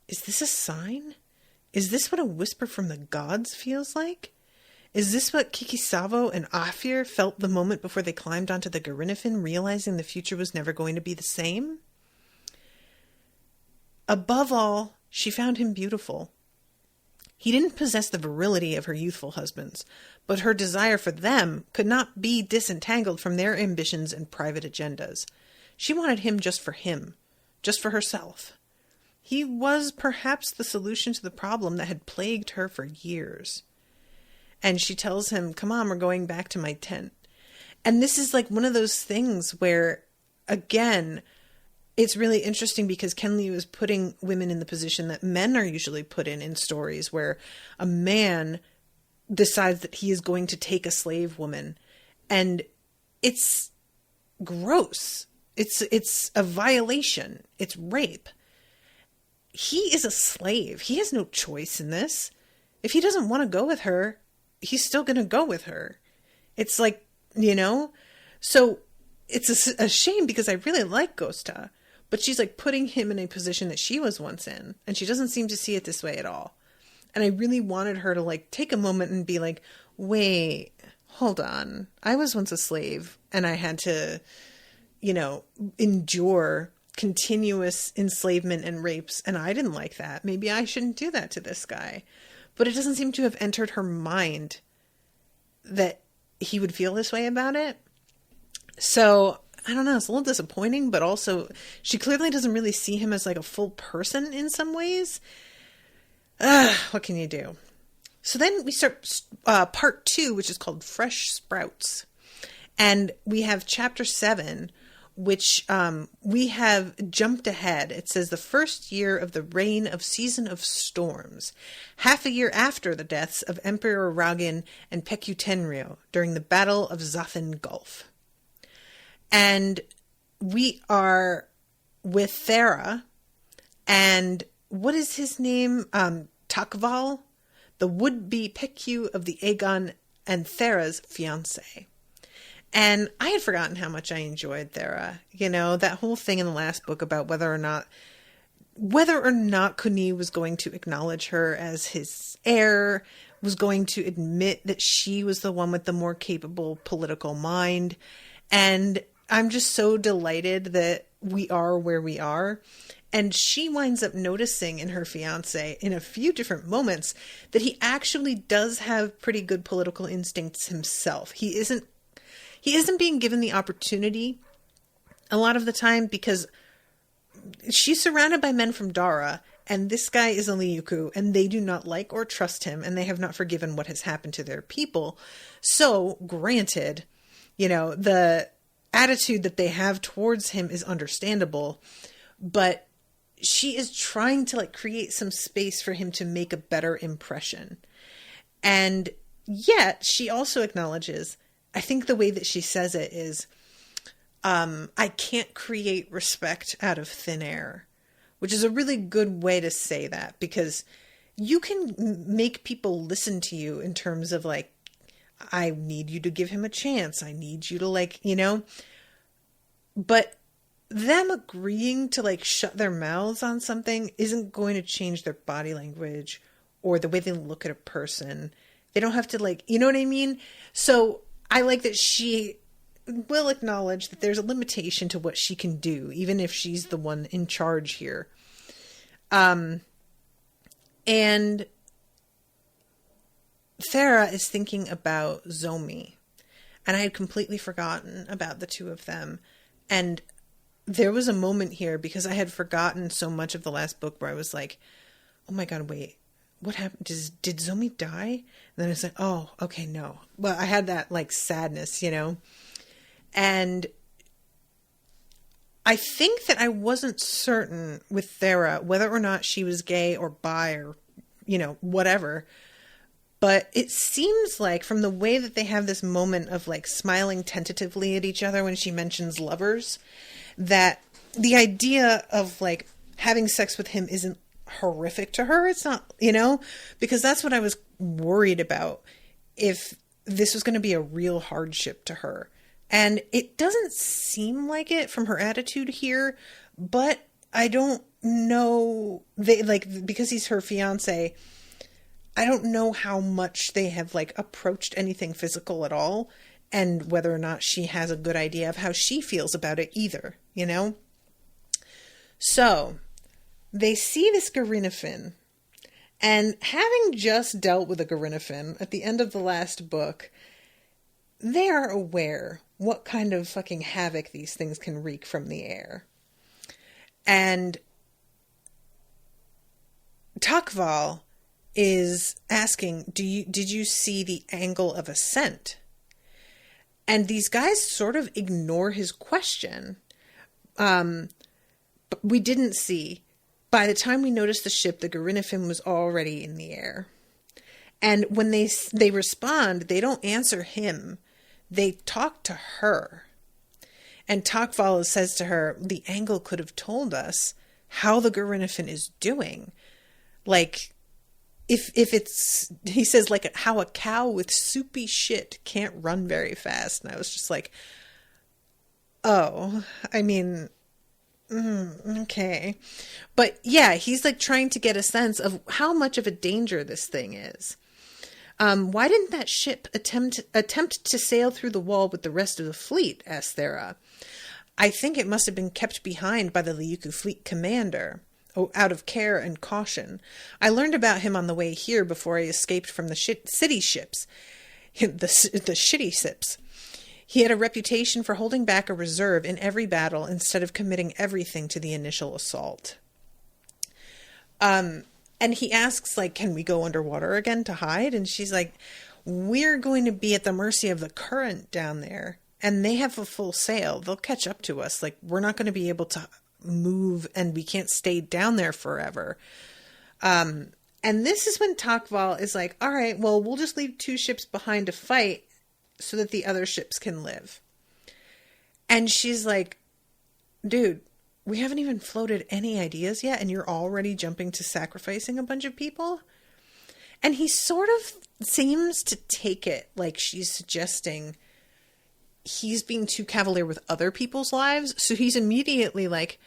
Is this a sign? Is this what a whisper from the gods feels like? Is this what Kikisavo and Afir felt the moment before they climbed onto the Garinafin, realizing the future was never going to be the same? Above all, she found him beautiful. He didn't possess the virility of her youthful husbands, but her desire for them could not be disentangled from their ambitions and private agendas. She wanted him, just for herself. He was perhaps the solution to the problem that had plagued her for years. And she tells him, come on, we're going back to my tent. And this is like one of those things where, again, it's really interesting because Ken Liu is putting women in the position that men are usually put in stories, where a man decides that he is going to take a slave woman. And it's gross. It's a violation. It's rape. He is a slave. He has no choice in this. If he doesn't want to go with her, he's still going to go with her. It's like, so it's a shame because I really like Goztan, but she's like putting him in a position that she was once in, and she doesn't seem to see it this way at all. And I really wanted her to like take a moment and be like, wait, hold on. I was once a slave and I had to, endure continuous enslavement and rapes, and I didn't like that. Maybe I shouldn't do that to this guy. But it doesn't seem to have entered her mind that he would feel this way about it. So, I don't know, it's a little disappointing, but also she clearly doesn't really see him as like a full person in some ways. What can you do? So then we start part 2, which is called Fresh Sprouts. And we have chapter 7, which we have jumped ahead. It says the first year of the reign of Season of Storms, half a year after the deaths of Emperor Ragin and Pekutenrio during the Battle of Zathan Gulf. And we are with Thera and what is his name? Takval, the would-be Peku of the Aegon and Thera's fiance. And I had forgotten how much I enjoyed Thera. That whole thing in the last book about whether or not Kuni was going to acknowledge her as his heir, was going to admit that she was the one with the more capable political mind. And I'm just so delighted that we are where we are. And she winds up noticing in her fiance in a few different moments that he actually does have pretty good political instincts himself. He isn't being given the opportunity a lot of the time because she's surrounded by men from Dara, and this guy is a Liuku, and they do not like or trust him, and they have not forgiven what has happened to their people. So, granted, the attitude that they have towards him is understandable, but she is trying to create some space for him to make a better impression. And yet, she also acknowledges, I think the way that she says it is, I can't create respect out of thin air, which is a really good way to say that, because you can make people listen to you in terms of I need you to give him a chance. I need you to but them agreeing to shut their mouths on something isn't going to change their body language or the way they look at a person. They don't have to you know what I mean? So I like that she will acknowledge that there's a limitation to what she can do, even if she's the one in charge here. And Thera is thinking about Zomi, and I had completely forgotten about the two of them. And there was a moment here, because I had forgotten so much of the last book, where I was like, oh my God, wait, what happened? Did Zomi die? And then I was like, oh, okay, no. Well, I had that sadness, and I think that I wasn't certain with Thera whether or not she was gay or bi or, whatever. But it seems like, from the way that they have this moment of smiling tentatively at each other when she mentions lovers, that the idea of having sex with him isn't horrific to her. It's not, because that's what I was worried about, if this was going to be a real hardship to her. And it doesn't seem like it from her attitude here, but I don't know, because he's her fiance, I don't know how much they have approached anything physical at all, and whether or not she has a good idea of how she feels about it either, So they see this Garinafin, and having just dealt with a Garinafin at the end of the last book, they are aware what kind of fucking havoc these things can wreak from the air. And Takval is asking, did you see the angle of ascent? And these guys sort of ignore his question. But we didn't see. By the time we noticed the ship, the Garinafin was already in the air. And when they respond, they don't answer him. They talk to her. And Takval says to her, the angle could have told us how the Garinafin is doing. If it's, he says, how a cow with soupy shit can't run very fast. And I was just like, oh, I mean, okay. But yeah, he's trying to get a sense of how much of a danger this thing is. Why didn't that ship attempt to sail through the wall with the rest of the fleet? Asked Thera. I think it must have been kept behind by the Liuku fleet commander, out of care and caution. I learned about him on the way here before I escaped from the city ships, the shitty ships. He had a reputation for holding back a reserve in every battle instead of committing everything to the initial assault. And he asks, can we go underwater again to hide? And she's like, we're going to be at the mercy of the current down there. And they have a full sail. They'll catch up to us. We're not going to be able to move, and we can't stay down there forever. And this is when Takval is like, all right, well, we'll just leave 2 ships behind to fight so that the other ships can live. And she's like, dude, we haven't even floated any ideas yet, and you're already jumping to sacrificing a bunch of people? And he sort of seems to take it like she's suggesting he's being too cavalier with other people's lives. So he's immediately like,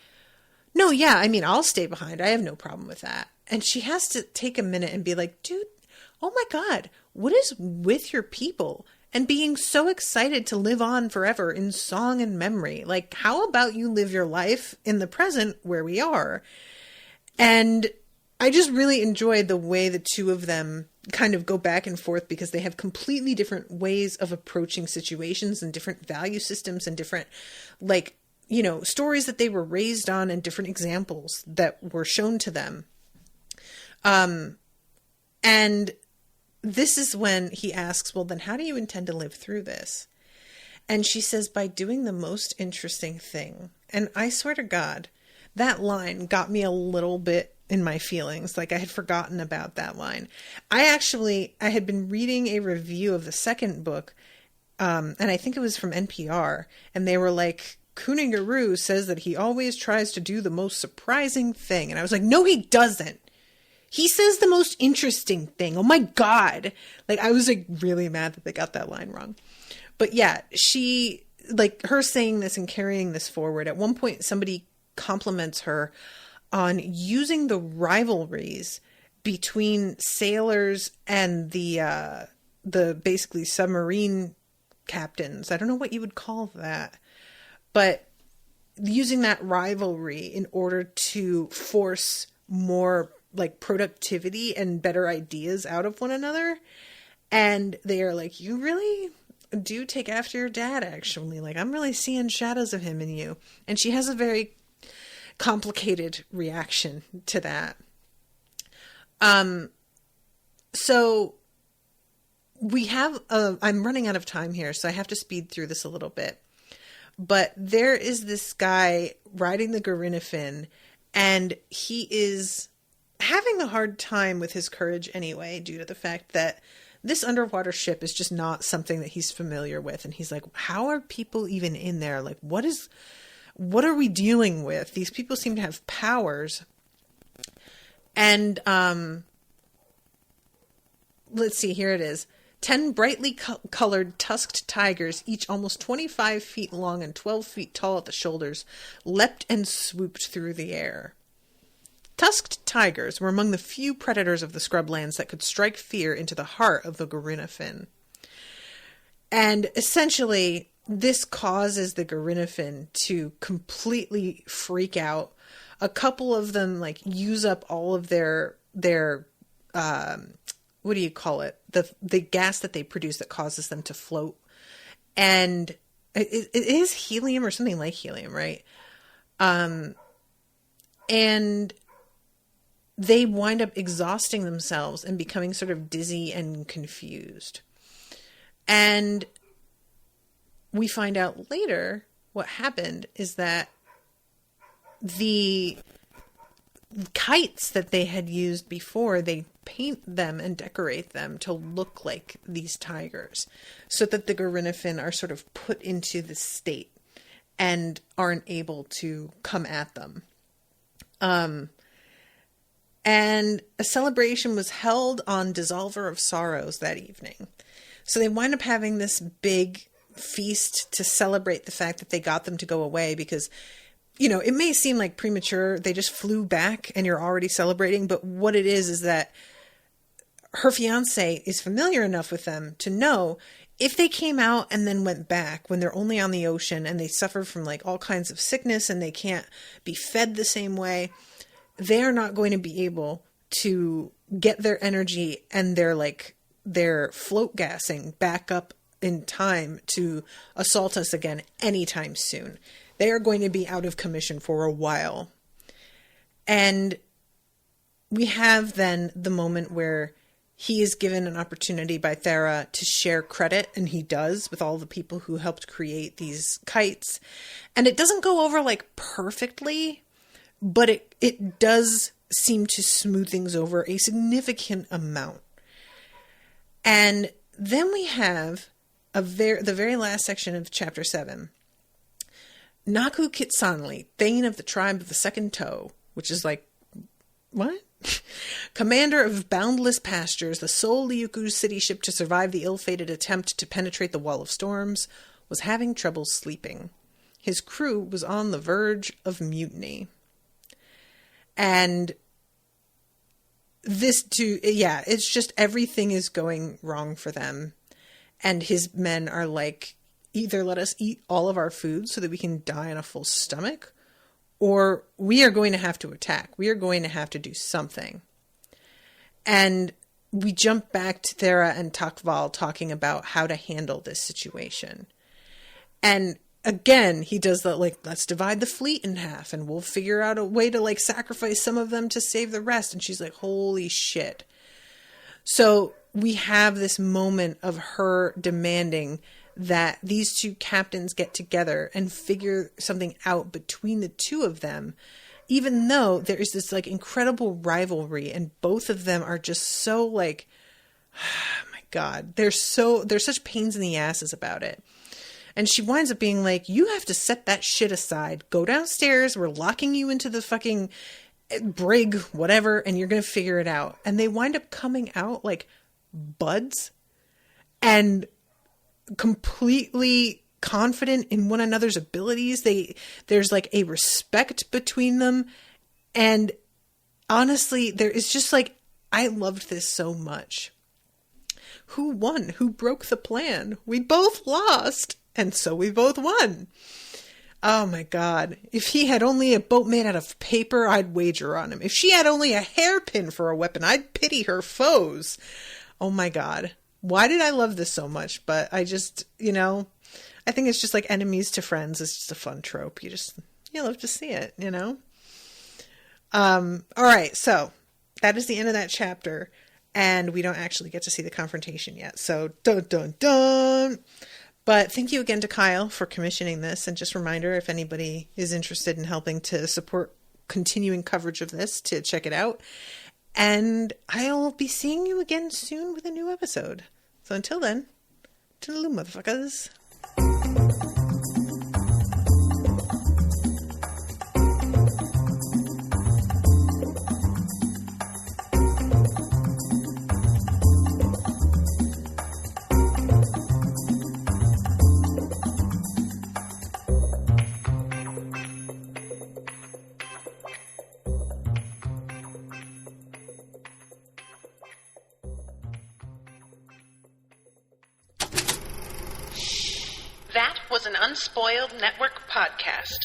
no, yeah, I mean, I'll stay behind. I have no problem with that. And she has to take a minute and be like, dude, oh my God, what is with your people? And being so excited to live on forever in song and memory. How about you live your life in the present where we are? And I just really enjoyed the way the two of them kind of go back and forth, because they have completely different ways of approaching situations and different value systems and different, stories that they were raised on and different examples that were shown to them. And this is when he asks, well, then how do you intend to live through this? And she says, by doing the most interesting thing. And I swear to God, that line got me a little bit in my feelings. I had forgotten about that line. I had been reading a review of the second book, and I think it was from NPR, and they were like, Kuniguru says that he always tries to do the most surprising thing. And I was like, no, he doesn't. He says the most interesting thing. Oh my God. I was really mad that they got that line wrong. But yeah, she, her saying this and carrying this forward. At one point, somebody compliments her on using the rivalries between sailors and the basically submarine captains. I don't know what you would call that, but using that rivalry in order to force more productivity and better ideas out of one another. And they are like, you really do take after your dad, actually. I'm really seeing shadows of him in you. And she has a very complicated reaction to that. So we have, I'm running out of time here, so I have to speed through this a little bit. But there is this guy riding the Garinafin, and he is having a hard time with his courage anyway, due to the fact that this underwater ship is just not something that he's familiar with. And he's like, how are people even in there? What are we dealing with? These people seem to have powers. And let's see, here it is. 10 brightly colored tusked tigers, each almost 25 feet long and 12 feet tall at the shoulders, leapt and swooped through the air. Tusked tigers were among the few predators of the scrublands that could strike fear into the heart of the Garunafin. And essentially, this causes the Garunafin to completely freak out. A couple of them, like, use up all of their what do you call it? The gas that they produce that causes them to float. And it is helium or something like helium, right? And they wind up exhausting themselves and becoming sort of dizzy and confused. And we find out later what happened is that the kites that they had used before, they paint them and decorate them to look like these tigers so that the Garunafin are sort of put into this state and aren't able to come at them. And a celebration was held on Dissolver of Sorrows that evening. So they wind up having this big feast to celebrate the fact that they got them to go away because, you know, it may seem like premature. They just flew back and you're already celebrating. But what it is that her fiance is familiar enough with them to know if they came out and then went back when they're only on the ocean and they suffer from like all kinds of sickness and they can't be fed the same way, they're not going to be able to get their energy and their float gassing back up in time to assault us again anytime soon. They are going to be out of commission for a while. And we have then the moment where he is given an opportunity by Thera to share credit, and he does, with all the people who helped create these kites. And it doesn't go over like perfectly, but it does seem to smooth things over a significant amount. And then we have the very last section of chapter 7. Naku Kitsanli, Thane of the tribe of the second toe, which is like, what? Commander of boundless pastures, the sole Liuku city ship to survive the ill-fated attempt to penetrate the Wall of Storms, was having trouble sleeping. His crew was on the verge of mutiny. And this too, yeah, it's just everything is going wrong for them. And his men are like, either let us eat all of our food so that we can die on a full stomach, or we are going to have to attack. We are going to have to do something. And we jump back to Thera and Takval talking about how to handle this situation. And again, he does that, like, let's divide the fleet in half and we'll figure out a way to like sacrifice some of them to save the rest. And she's like, holy shit. So we have this moment of her demanding that these two captains get together and figure something out between the two of them, even though there is this like incredible rivalry and both of them are just so like, oh my God, they're such pains in the asses about it. And she winds up being like, you have to set that shit aside, go downstairs, we're locking you into the fucking brig, whatever, and you're going to figure it out. And they wind up coming out like buds and completely confident in one another's abilities. There's like a respect between them. And honestly, there is just like, I loved this so much. Who won? Who broke the plan? We both lost. And so we both won. Oh my God. If he had only a boat made out of paper, I'd wager on him. If she had only a hairpin for a weapon, I'd pity her foes. Oh my God. Why did I love this so much? But I just, I think it's just like enemies to friends. It's just a fun trope. You love to see it, All right. So that is the end of that chapter. And we don't actually get to see the confrontation yet. So dun, dun, dun. But thank you again to Kyle for commissioning this. And just a reminder, if anybody is interested in helping to support continuing coverage of this, to check it out. And I'll be seeing you again soon with a new episode. So until then, toodaloo, motherfuckers. was an Unspoiled Network podcast.